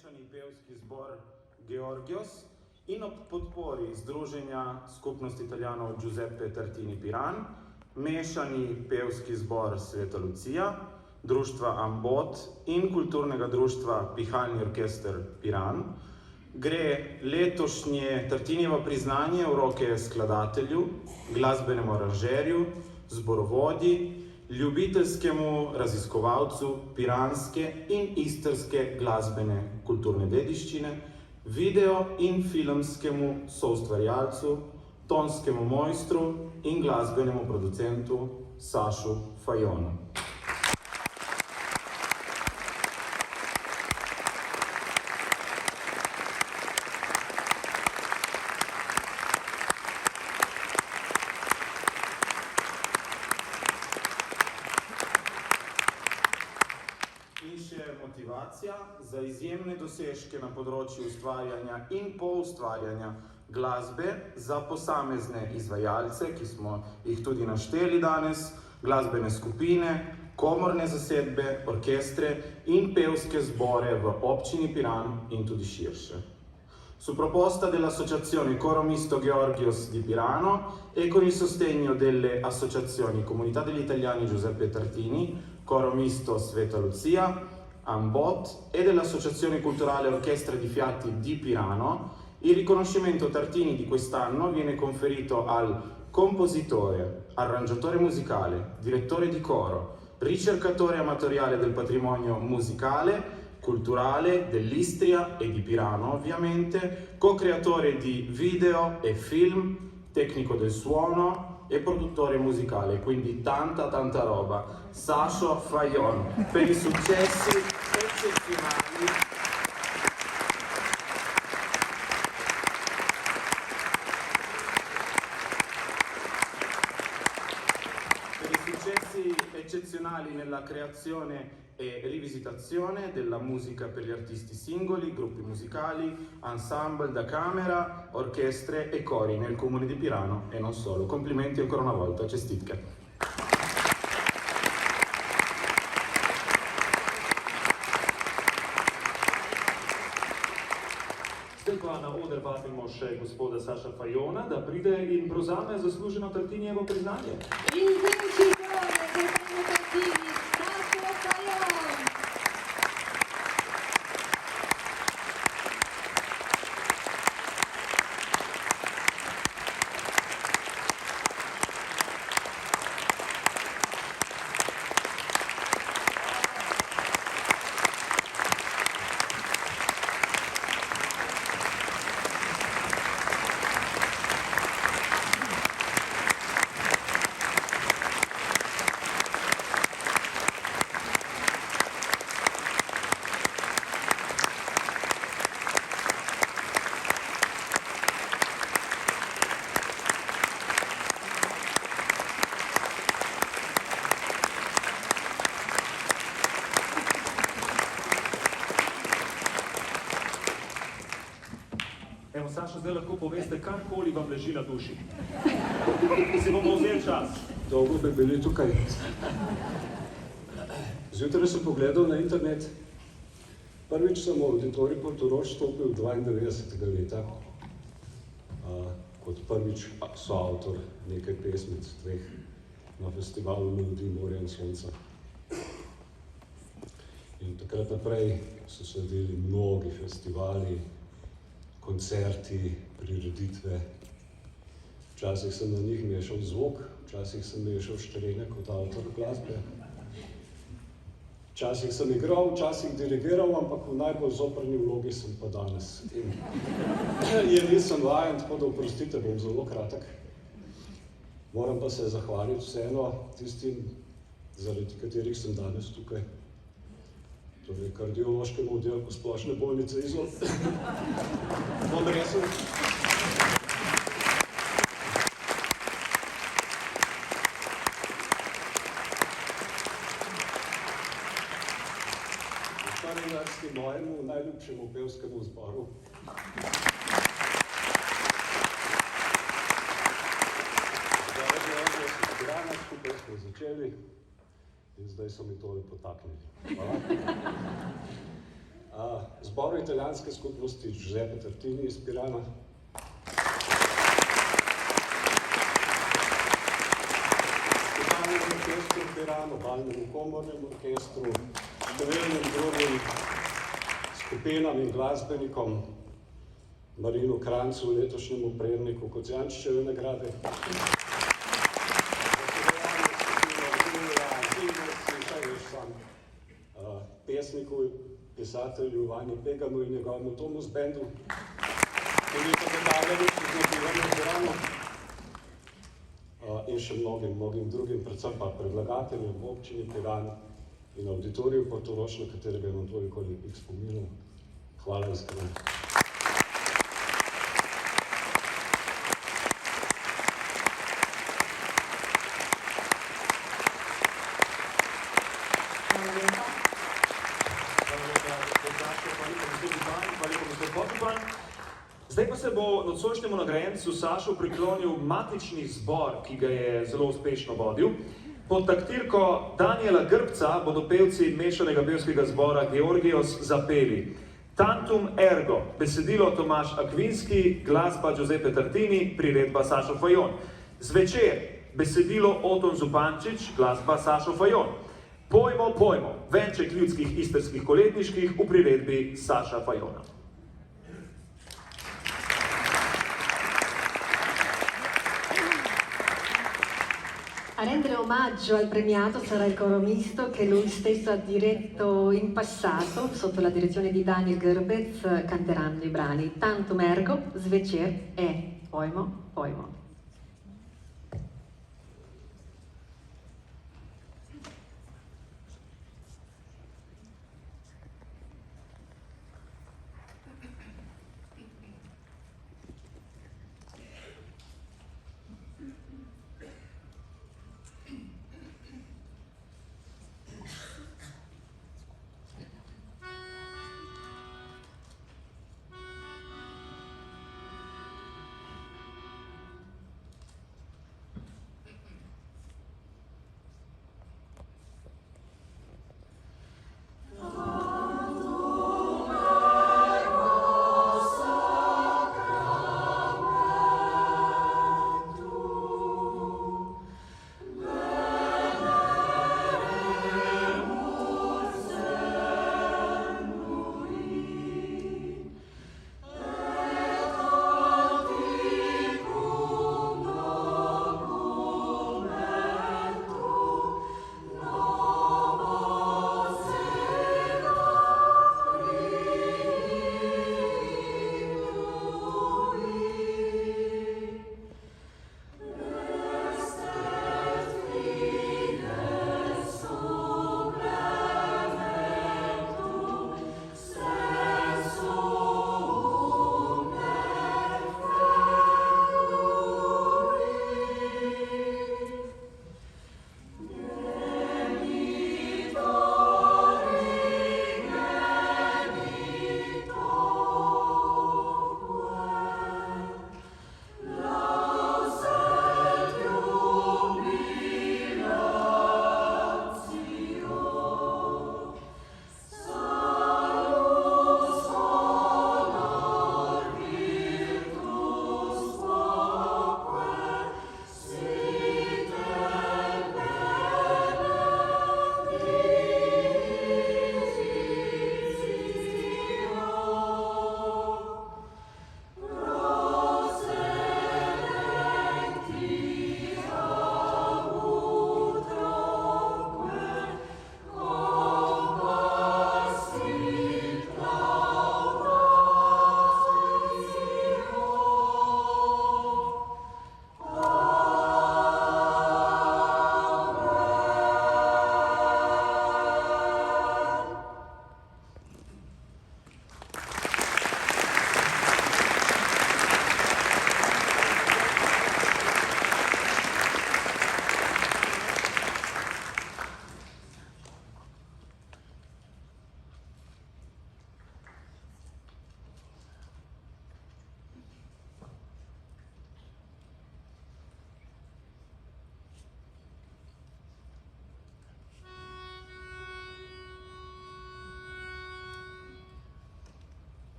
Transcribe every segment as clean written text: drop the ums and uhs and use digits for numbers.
mešani pevski zbor Georgios in ob podpori Združenja skupnosti Italijanov Giuseppe Tartini Piran, mešani pevski zbor Sveta Lucija, društva Ambot in kulturnega društva Pihalni orkester Piran, gre letošnje Tartinijevo priznanje v roke skladatelju, glasbenemu aranžerju, zborovodji, ljubiteljskemu raziskovalcu piranske in istrske glasbene kulturne dediščine, video in filmskemu soustvarjalcu, tonskemu mojstru in glasbenemu producentu Sašu Fajonu. Motivacija za izjemne dosežke na področju ustvarjanja in poustvarjanja glasbe za posamezne izvajalce, ki smo jih tudi našteli danes, glasbene skupine, komorne zasedbe, orkestre in pevske zbore v občini Piran in tudi širše. Su proposta dell'Associazione Coro Misto Georgios di Pirano e con il sostegno delle associazioni Comunità degli Italiani Giuseppe Tartini, Coro Misto Sveta Lucia, Ambot e dell'Associazione Culturale Orchestra di Fiati di Pirano, il riconoscimento Tartini di quest'anno viene conferito al compositore, arrangiatore musicale, direttore di coro, ricercatore amatoriale del patrimonio musicale, culturale dell'Istria e di Pirano ovviamente, co-creatore di video e film, tecnico del suono e produttore musicale, quindi tanta roba. Saša Fajon, per i successi eccezionali nella creazione e rivisitazione della musica per gli artisti singoli, gruppi musicali, ensemble da camera, orchestre e cori nel comune di Pirano e non solo. Complimenti ancora una volta, čestitke. Zdaj pa na oder vabimo še gospoda Saša Fajona, da pride in prevzame zasluženo Tartinijevo priznanje. Evo, Saša, zdaj lahko poveste, karkoli vam leži na duši. Si bomo vzeli čas. Dolgo bi bili tukaj. Zjutraj sem pogledal na internet. Prvič sem v auditorij Portorož stopil 92. leta. Kot prvič soavtor nekaj pesmic, dveh, na festivalu Melodij morja in sonca. In takrat naprej so sledili mnogi festivali, koncerti, prireditve. Včasih sem na njih mešal zvok, včasih sem mešal štrene kot avtor glasbe. Včasih sem igral, včasih dirigiral, ampak v najbolj zoprni vlogi sem pa danes. Je nisem vajen, tako da oprostite, bom zelo kratek. Moram pa se zahvaliti vseeno tistim, zaradi katerih sem danes tukaj. Torej kardiološkemu oddelku splošne bolnice Izol. Bom resen. Starinarski mojemu najljubšemu pevskemu zboru. Skupaj smo začeli in zdaj so mi tole potaknili. Hvala. Zboru italijanske skupnosti Giuseppe Tartini iz Pirana, Vokalnemu orkestru Piran, Obalnemu komornemu orkestru, številnim drugim skupinam in glasbenikom, Marinu Krancu, letošnjemu prejemniku Kocijančičeve nagrade, pesniku, pisatelju Vani Peganu in njegovemu Tomus Bandu, tudi Zagotavljavič iz Nabivanja v Piranu, in še mnogim drugim, predvsem pa predlagateljem v občini Piran in auditoriju Portorož, na katerega imam toliko lepih spominov. Hvala iskreno. Zdaj pa se bo nocojšnjemu nagrajencu Sašu priklonil matični zbor, ki ga je zelo uspešno vodil. Pod taktirko Daniela Grbca bodo pevci mešanega pevskega zbora Georgios zapeli Tantum Ergo, besedilo Tomaž Akvinski, glasba Giuseppe Tartini, priredba Sašo Fajon. Zvečer, besedilo Oton Zupančič, glasba Sašo Fajon. Pojmo, pojmo, venček ljudskih istrskih koletniških v priredbi Saša Fajona. A rendere omaggio al premiato sarà il coro misto che lui stesso ha diretto in passato, sotto la direzione di Daniel Grbec, canteranno i brani Tantum Ergo, Zvečer e Pojmo, pojmo.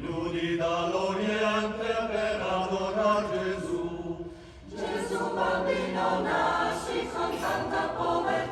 venuti dall'Oriente per adorare Gesù. Gesù bambino nasci con tanta povertà.